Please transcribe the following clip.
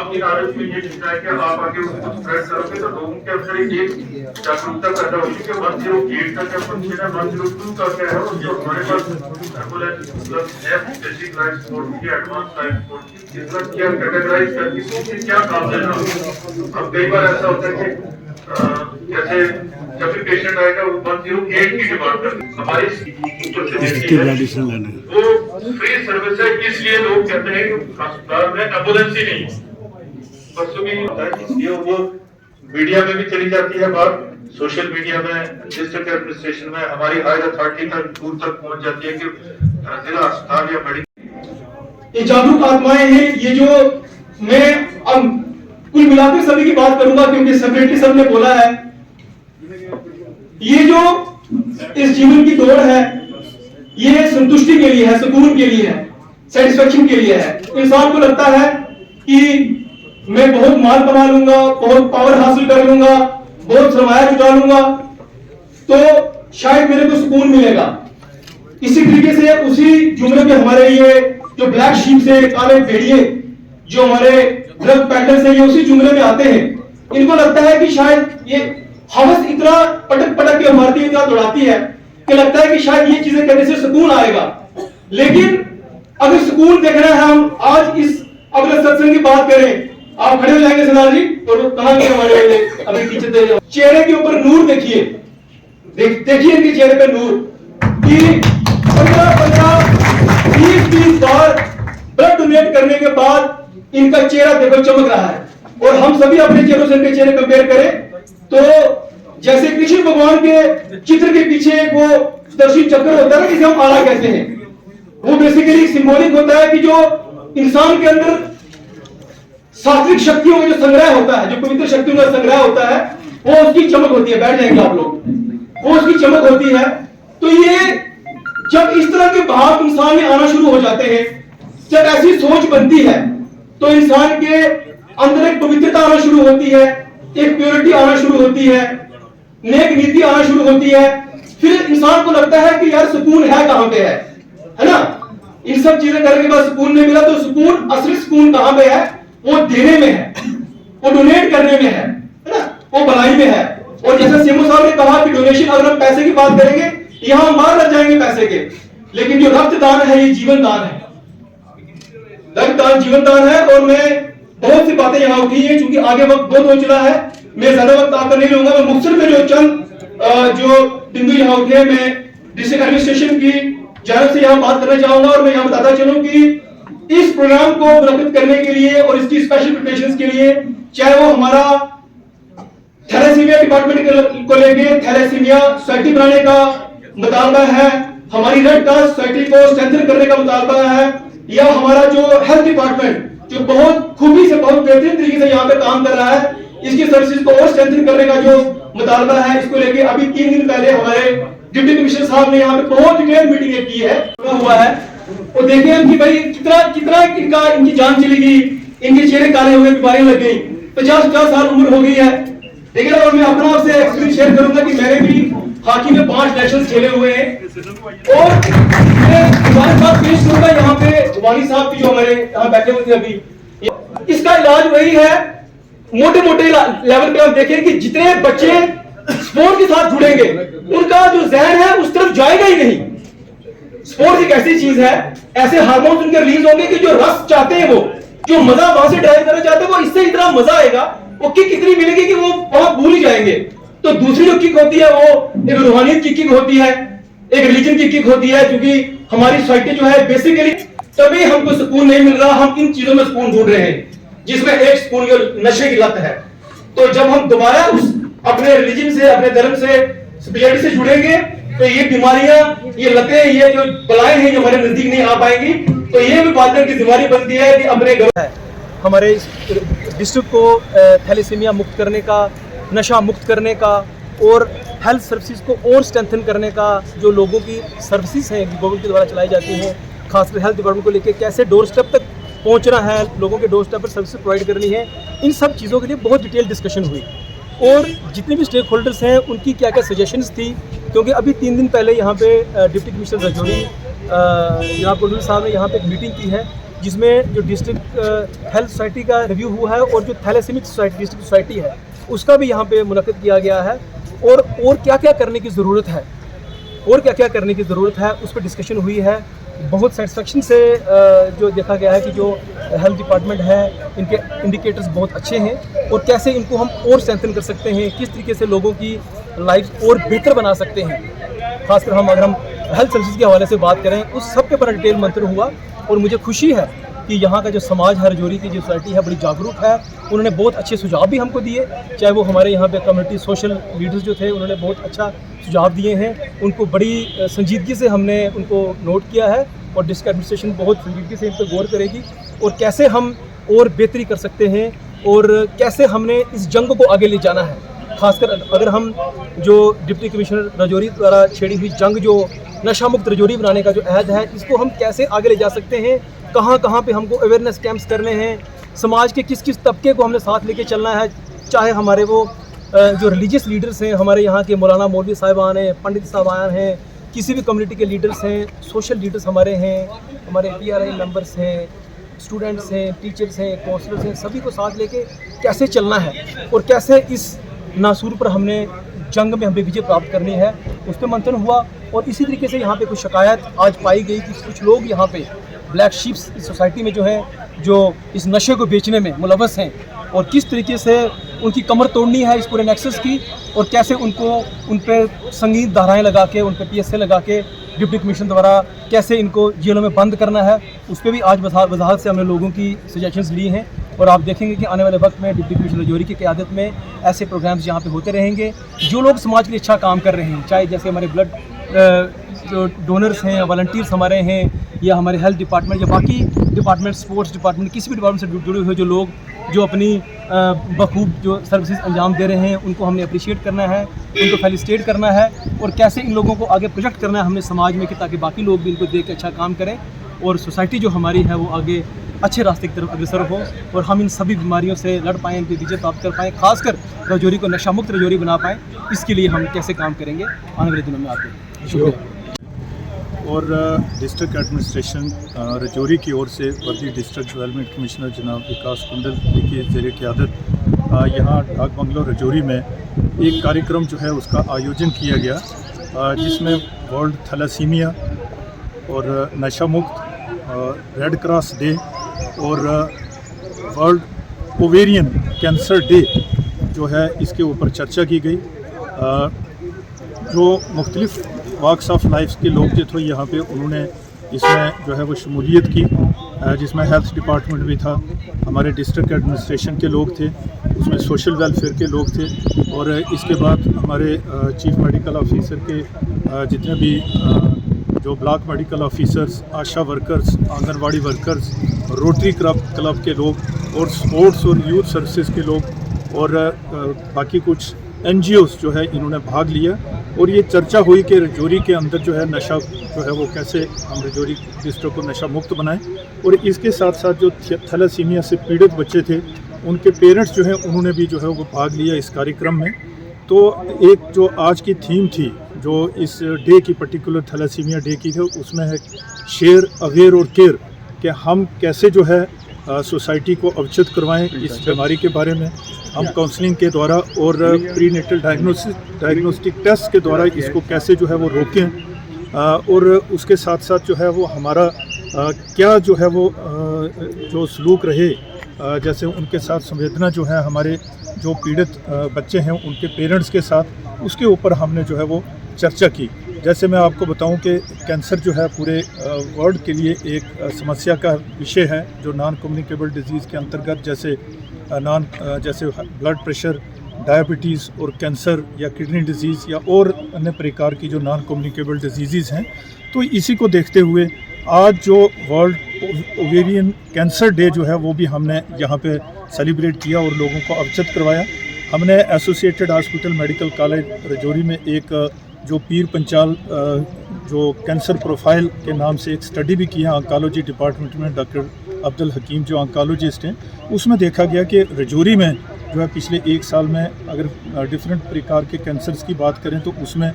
आपकी नॉलेज में ये दिखता है कि आप आगे उसको स्प्रेड करोगे तो लोगों के अंदर एक जागरूकता पैदा होगी कि 108 का क्या फंक्शन है, 102 का क्या है, और जो हमारे पास एम्बुलेंस मतलब है बेसिक लाइफ सपोर्ट की, एडवांस लाइफ सपोर्ट की, इसका क्या कैटेगराइज करके उससे क्या काम लेना। अब कई बार ऐसा होता है कि जैसे जब भी पेशेंट आएगा वो 108 की डिमांड करते हैं, हमारी वो फ्री सर्विस है, इसलिए लोग कहते हैं कि अस्पताल में एम्बुलेंस ही नहीं। परसों भी होता है, इसलिए वो मीडिया में भी चली जाती है बात, सोशल मीडिया में, डिस्ट्रिक्ट एडमिनिस्ट्रेशन में, हमारी हायर अथॉरिटी तक दूर तक पहुंच जाती है कि जिला अस्पताल या बड़ी ये जागरूक आत्माएं हैं। ये जो मैं अब कुल मिलाकर सभी की बात करूंगा क्योंकि सेक्रेटरी साहब ने बोला है, ये जो इस जीवन की दौड़ है ये संतुष्टि के लिए है, सुकून के लिए है, सेटिस्फेक्शन के लिए है। इंसान को लगता है कि मैं बहुत माल कमा लूंगा, बहुत पावर हासिल कर लूंगा, बहुत सरमाया जुटा लूंगा तो शायद मेरे को सुकून मिलेगा। इसी तरीके से उसी जुमले में हमारे ये जो ब्लैक शीप से काले भेड़िए जो हमारे ड्रग पैडलर्स हैं ये उसी जुमले में आते हैं। इनको लगता है कि शायद ये हवस इतना पटक पटक के मारती है, इतना दौड़ाती है कि लगता है कि शायद ये चीजें करने से सुकून आएगा। लेकिन अगर सुकून देखना है, हम आज इस अगले सत्संग की बात करें, आप खड़े हो जाएंगे सरदार जी, और वो कहां गए हमारे अभी टीचर थे, चेहरे के ऊपर नूर देखिए, देखिए इनके चेहरे पे नूर कि 15-15, 20-20 बार ब्लड डोनेट करने के बाद इनका चेहरा देखो चमक रहा है। और हम सभी अपने चेहरों से इनके चेहरे कंपेयर करें तो जैसे कृष्ण भगवान के चित्र के पीछे एक वो सुदर्शन चक्र होता है ना, जिसे हम आला कहते हैं, वो बेसिकली सिंबॉलिक होता है कि जो इंसान के अंदर सात्विक शक्तियों का जो संग्रह होता है, जो पवित्र शक्तियों का संग्रह होता है, वो उसकी चमक होती है। बैठ जाएंगे आप लोग, वो उसकी चमक होती है। तो ये जब इस तरह के भाव इंसान में आना शुरू हो जाते हैं, जब ऐसी सोच बनती है तो इंसान के अंदर एक पवित्रता आना शुरू होती है, एक प्योरिटी आना शुरू होती है, नेक नीति आना शुरू होती है। फिर इंसान को लगता है कि यार सुकून है कहां पे है ना। इन सब चीजें करने के बाद सुकून नहीं मिला तो सुकून, असली सुकून कहां पे है? वो देने में है, वो डोनेट करने में है ना, वो भलाई में है। और जैसे सीएमओ साहब ने कहा कि डोनेशन, अगर हम पैसे की बात करेंगे यहां मार लग जाएंगे पैसे के, लेकिन जो रक्तदान है ये जीवन दान है, रक्तदान जीवन दान है। और मैं बहुत सी बातें यहाँ उठी है, क्योंकि आगे वक्त बहुत हो चुका है, मैं ज्यादा वक्त आपका नहीं लूंगा। मैं मुख्तर में जो चंद जो बिंदु यहाँ उठे, मैं डिस्ट्रिक्ट एडमिनिस्ट्रेशन की जानब से यहाँ बात करना चाहूंगा। और मैं यहाँ बताता चलूं कि इस प्रोग्राम को मुनक्किद करने के लिए और इसकी स्पेशल प्रिपरेशंस के लिए, चाहे वो हमारा थैलेसीमिया डिपार्टमेंट को लेके थैलेसीमिया सोसाइटी बनाने का मुतालबा है, हमारी रेड क्रॉस सोसाइटी को स्ट्रेंथन करने का मुतालबा है, या हमारा जो हेल्थ डिपार्टमेंट जो बहुत खूबी से, बहुत बेहतरीन तरीके से यहाँ पे काम कर रहा है, इसकी सर्विसेज को और स्ट्रेंथन करने का जो मुतालबा है, इसको लेके अभी 3 दिन पहले हमारे डिप्टी कमिश्नर साहब ने यहाँ पे बहुत डिटेल मीटिंग की है, हुआ है। और देखे हम कि भाई कितना कितना इनकी जान चली गई, इनके चेहरे काले हुए, बीमारियां लग गई, 50-50 साल उम्र हो गई है। देखिए, और मैं अपना आपसे एक्सपीरियंस शेयर करूंगा कि मैंने भी हॉकी में 5 नेशनल्स खेले हुए हैं। और मैं हमारे साथ पेश करूंगा यहाँ पे वानी साहब की, जो हमारे यहाँ बैठे हुए थे अभी। इसका इलाज वही है, मोटे मोटे लेवल पे हम देखें कि जितने बच्चे स्पोर्ट के साथ जुड़ेंगे उनका जो जहन है उस तरफ जाएगा ही नहीं। स्पोर्ट्स एक ऐसी चीज है, ऐसे हार्मोन्स उनके रिलीज होंगे कि जो रस चाहते हैं, वो जो मजा वहां से ड्राइव करना चाहते हैं, वो इससे इतना मजा आएगा, वो किक इतनी मिलेगी कि वो वहां भूल ही जाएंगे। तो दूसरी जो किक होती है वो एक रूहानियत की किक होती है, एक रिलीजन की किक होती है, क्योंकि हमारी सोसाइटी जो है बेसिकली तभी हमको सुकून नहीं मिल रहा, हम इन चीजों में सुकून ढूंढ रहे हैं, जिसमें एक सुकून जो नशे की लत है। तो जब हम दोबारा उस अपने रिलीजन से, अपने धर्म से, स्पिरिचुअलिटी से जुड़ेंगे तो ये बीमारियां, ये लतें, ये जो बलाएं हैं, जो हमारे नजदीक नहीं आ पाएंगी। तो ये भी बात की जिम्मेदारी बनती है कि अपने घर है हमारे डिस्ट्रिक्ट को थैलेसीमिया मुक्त करने का, नशा मुक्त करने का, और हेल्थ सर्विसेज को और स्ट्रेंथन करने का। जो लोगों की सर्विसेज हैं गवर्नमेंट के द्वारा चलाई जाती हैं, खासकर हेल्थ डिपार्टमेंट को लेकर कैसे डोर स्टेप तक पहुंचना है, लोगों के डोर स्टेप पर सर्विस प्रोवाइड करनी है, इन सब चीज़ों के लिए बहुत डिटेल डिस्कशन हुई। और जितने भी स्टेक होल्डर्स हैं उनकी क्या क्या सजेशंस थी, क्योंकि अभी 3 दिन पहले यहाँ पे डिप्टी कमिश्नर रजौरी जनाब कुंडल साहब ने यहाँ पे एक मीटिंग की है, जिसमें जो डिस्ट्रिक्ट हेल्थ सोसाइटी का रिव्यू हुआ है और जो थैलेसीमिक सोसाइटी डिस्ट्रिक्ट सोसाइटी है उसका भी यहाँ पे मुनक़्क़िद किया गया है। और क्या क्या करने की ज़रूरत है उस पर डिस्कशन हुई है। बहुत सेटिस्फेक्शन से जो देखा गया है कि जो हेल्थ डिपार्टमेंट है इनके इंडिकेटर्स बहुत अच्छे हैं और कैसे इनको हम और स्ट्रेंथन कर सकते हैं, किस तरीके से लोगों की लाइफ और बेहतर बना सकते हैं। खासकर अगर हम हेल्थ सर्विसेज के हवाले से बात करें उस सब के ऊपर डिटेल मंथन हुआ और मुझे खुशी है कि यहाँ का जो समाज है, रजौरी की जो सोसाइटी है बड़ी जागरूक है। उन्होंने बहुत अच्छे सुझाव भी हमको दिए, चाहे वो हमारे यहाँ पे कम्युनिटी सोशल लीडर्स जो थे उन्होंने बहुत अच्छा सुझाव दिए हैं। उनको बड़ी संजीदगी से हमने उनको नोट किया है और डिस्ट्रिक्ट एडमिनिस्ट्रेशन बहुत संजीदगी से इन पर गौर करेगी और कैसे हम और बेहतरी कर सकते हैं और कैसे हमने इस जंग को आगे ले जाना है। खासकर अगर हम जो डिप्टी कमिश्नर रजौरी द्वारा छेड़ी हुई जंग जो नशा मुक्त रजौरी बनाने का जो अहद है इसको हम कैसे आगे ले जा सकते हैं, कहाँ पे हमको अवेयरनेस कैंप्स करने हैं, समाज के किस किस तबके को हमने साथ लेके चलना है, चाहे हमारे वो जो रिलीजियस लीडर्स हैं, हमारे यहाँ के मौलाना मौलवी साहिबान हैं, पंडित साहिबान हैं, किसी भी कम्युनिटी के लीडर्स हैं, सोशल लीडर्स हमारे हैं, हमारे PRI मेंबर्स हैं, स्टूडेंट्स हैं, टीचर्स हैं, काउंसलर्स हैं, सभी को साथ लेके कैसे चलना है और कैसे इस नासूर पर हमने जंग में हमें विजय प्राप्त करनी है, उस पर मंथन हुआ। और इसी तरीके से यहाँ पे कुछ शिकायत आज पाई गई कि कुछ लोग यहाँ पे ब्लैक शीप्स इस सोसाइटी में जो है जो इस नशे को बेचने में मुलव्वस हैं और किस तरीके से उनकी कमर तोड़नी है इस पूरे नेक्सस की और कैसे उनको उन पर संगीन धाराएँ लगा के उन पर PSA लगा के डिप्टी कमिश्नर द्वारा कैसे इनको जेलों में बंद करना है, उस पर भी आज वजाहत से हमने लोगों की सजेशंस ली हैं। और आप देखेंगे कि आने वाले वक्त में डिप्टी कमिश्नर रजौरी की क़यादत में ऐसे प्रोग्राम्स यहाँ पे होते रहेंगे। जो लोग समाज के लिए अच्छा काम कर रहे हैं, चाहे जैसे हमारे ब्लड जो डोनर्स हैं, वॉलंटियर्स हमारे हैं, या हमारे हेल्थ डिपार्टमेंट या बाकी डिपार्टमेंट, स्पोर्ट्स डिपार्टमेंट, किसी भी डिपार्टमेंट से जुड़े हुए जो लोग जो अपनी बखूब जो सर्विसेज अंजाम दे रहे हैं उनको हमने अप्रिशिएट करना है, उनको फेलिसिटेट करना है और कैसे इन लोगों को आगे प्रोजेक्ट करना है हमने समाज में कि ताकि बाकी लोग भी इनको देख के अच्छा काम करें और सोसाइटी जो हमारी है वो आगे अच्छे रास्ते की तरफ अग्रसर हो और हम इन सभी बीमारियों से लड़ पाएँ, इनकी विजय प्राप्त कर पाएँ, खासकर रजौरी को नशा मुक्त रजौरी बना पाएँ। इसके लिए हम कैसे काम करेंगे आने वाले दिनों में आपको शुक्रिया। और डिस्ट्रिक्ट एडमिनिस्ट्रेशन रजौरी की ओर से वर्दी डिस्ट्रिक्ट डेवलपमेंट कमिश्नर जनाब विकास कुंडल की ज़ेर क़यादत यहाँ डाक बंगलो रजौरी में एक कार्यक्रम जो है उसका आयोजन किया गया जिसमें वर्ल्ड थैलेसीमिया और नशा मुक्त, रेड क्रॉस डे और वर्ल्ड ओवेरियन कैंसर डे जो है इसके ऊपर चर्चा की गई। जो मुख्तलिफ वॉक्स ऑफ लाइफ के लोग जो थे यहाँ पे उन्होंने इसमें जो है वो शमूलियत की, जिसमें हेल्थ डिपार्टमेंट भी था, हमारे डिस्ट्रिक्ट एडमिनिस्ट्रेशन के लोग थे, उसमें सोशल वेलफेयर के लोग थे और इसके बाद हमारे चीफ मेडिकल ऑफिसर के जितने भी जो block medical officers, ASHA workers, anganwadi workers, Rotary club के लोग और स्पोर्ट्स और यूथ सर्विसेज के लोग और बाकी कुछ NGOs जो है इन्होंने भाग लिया और ये चर्चा हुई कि रजौरी के अंदर जो है नशा जो है वो कैसे हम रजौरी डिस्ट्रिक्ट को नशा मुक्त बनाएं और इसके साथ साथ जो थैलेसीमिया से पीड़ित बच्चे थे उनके पेरेंट्स जो हैं उन्होंने भी जो है वो भाग लिया इस कार्यक्रम में। तो एक जो आज की थीम थी जो इस डे की पर्टिकुलर थैलेसीमिया डे की थी उसमें है शेयर, अवेयर और केयर, कि हम कैसे जो है सोसाइटी को अवगत करवाएं इस बीमारी के बारे में। हम काउंसलिंग के द्वारा और प्री नेटल डायग्नोस्टिक टेस्ट के द्वारा इसको कैसे जो है वो रोकें और उसके साथ साथ जो है वो हमारा क्या जो है वो जो सलूक रहे, जैसे उनके साथ संवेदना जो है हमारे जो पीड़ित बच्चे हैं उनके पेरेंट्स के साथ, उसके ऊपर हमने जो है वो चर्चा की। जैसे मैं आपको बताऊं कि कैंसर जो है पूरे वर्ल्ड के लिए एक समस्या का विषय है जो नॉन कम्युनिकेबल डिजीज़ के अंतर्गत जैसे ब्लड प्रेशर, डायबिटीज़ और कैंसर या किडनी डिजीज़ या और अन्य प्रकार की जो नॉन कम्युनिकेबल डिजीज़ हैं। तो इसी को देखते हुए आज जो वर्ल्ड ओवेरियन कैंसर डे जो है वो भी हमने यहाँ पे सेलिब्रेट किया और लोगों को अवगत करवाया। हमने associated hospital medical college Rajouri में एक जो पीर पंचाल जो कैंसर प्रोफाइल के नाम से एक स्टडी भी किया ऑन्कोलॉजी डिपार्टमेंट में, डॉक्टर अब्दुल हकीम जो ऑन्कोलॉजिस्ट हैं, उसमें देखा गया कि रजौरी में जो है पिछले एक साल में अगर डिफरेंट प्रकार के कैंसर्स की बात करें तो उसमें